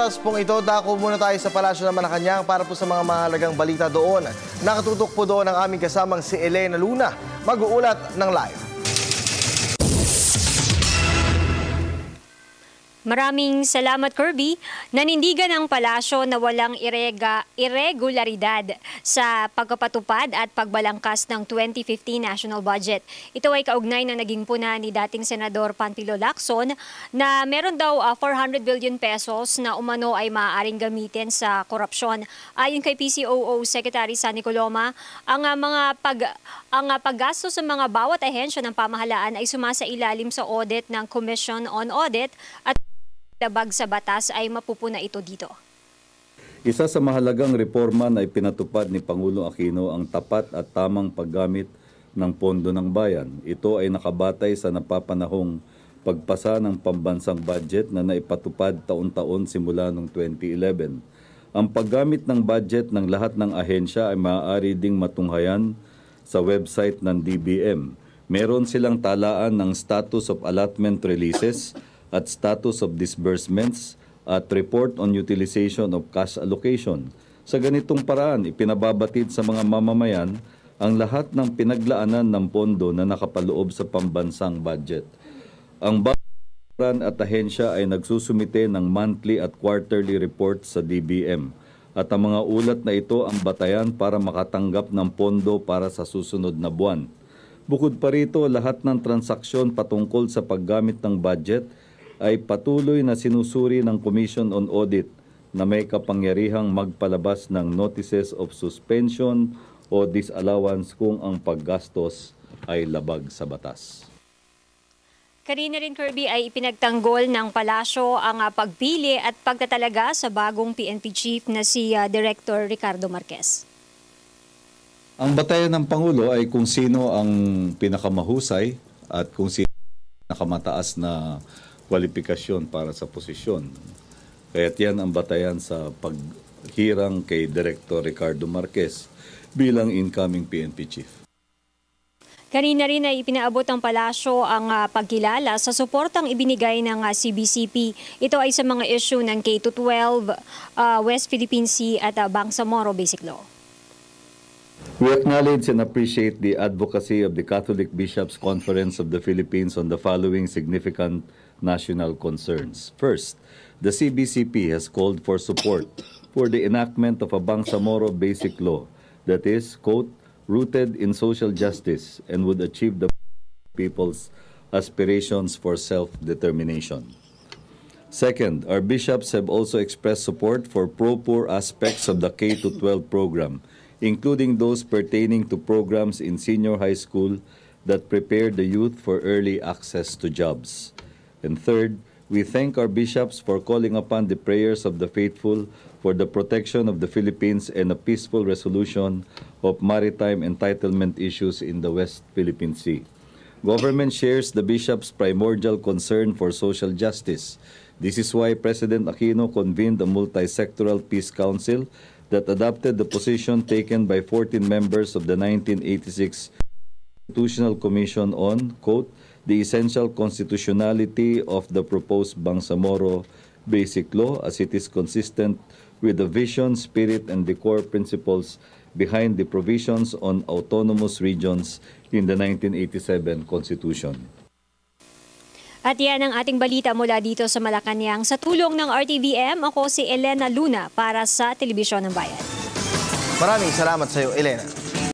Oras pong ito, dako muna tayo sa Palasyo ng Malacanang para po sa mga mahalagang balita doon. Nakatutok po doon ang aming kasamang si Elena Luna, mag-uulat ng live. Maraming salamat, Kirby. Nanindigan ang palasyo na walang irregularidad sa pagpapatupad at pagbalangkas ng 2015 national budget. Ito ay kaugnay na naging puna ni dating Senador Panfilo Lacson na meron daw 400 billion pesos na umano ay maaaring gamitin sa korupsyon. Ayon kay PCOO Secretary Sunny Coloma, ang paggastos sa mga bawat ahensya ng pamahalaan ay sumasailalim sa audit ng Commission on Audit at labag sa batas ay mapupuna ito dito. Isa sa mahalagang reforma na ipinatupad ni Pangulong Aquino ang tapat at tamang paggamit ng pondo ng bayan. Ito ay nakabatay sa napapanahong pagpasa ng pambansang budget na naipatupad taon-taon simula noong 2011. Ang paggamit ng budget ng lahat ng ahensya ay maaari ding matunghayan sa website ng DBM. Meron silang talaan ng status of allotment releases at status of disbursements at report on utilization of cash allocation. Sa ganitong paraan, ipinababatid sa mga mamamayan ang lahat ng pinaglaanan ng pondo na nakapaloob sa pambansang budget. Ang bayan at ahensya ay nagsusumite ng monthly at quarterly reports sa DBM at ang mga ulat na ito ang batayan para makatanggap ng pondo para sa susunod na buwan. Bukod pa rito, lahat ng transaksyon patungkol sa paggamit ng budget ay patuloy na sinusuri ng Commission on Audit na may kapangyarihang magpalabas ng notices of suspension o disallowance kung ang paggastos ay labag sa batas. Kanina rin, Kirby, ay ipinagtanggol ng palasyo ang pagpili at pagtatalaga sa bagong PNP chief na si Director Ricardo Marquez. Ang batayan ng Pangulo ay kung sino ang pinakamahusay at kung sino ang pinakamataas na kwalifikasyon para sa posisyon. Kaya't yan ang batayan sa paghirang kay Director Ricardo Marquez bilang incoming PNP chief. Kanina rin ay ipinaabot ng palasyo ang pagkilala sa suportang ibinigay ng CBCP. Ito ay sa mga issue ng K-12, West Philippine Sea at Bangsamoro Basic Law. We acknowledge and appreciate the advocacy of the Catholic Bishops' Conference of the Philippines on the following significant national concerns. First, the CBCP has called for support for the enactment of a Bangsamoro Basic Law that is, quote, rooted in social justice and would achieve the people's aspirations for self-determination. Second, our bishops have also expressed support for pro-poor aspects of the K-12 program, including those pertaining to programs in senior high school that prepare the youth for early access to jobs. And third, we thank our bishops for calling upon the prayers of the faithful for the protection of the Philippines and a peaceful resolution of maritime entitlement issues in the West Philippine Sea. Government shares the bishops' primordial concern for social justice. This is why President Aquino convened a multi-sectoral peace council that adopted the position taken by 14 members of the 1986 Constitutional Commission on, quote, the essential constitutionality of the proposed Bangsamoro Basic Law as it is consistent with the vision, spirit, and the core principles behind the provisions on autonomous regions in the 1987 Constitution. At yan ang ating balita mula dito sa Malacanang. Sa tulong ng RTVM, ako si Elena Luna para sa Telebisyon ng Bayan. Maraming salamat sa iyo, Elena.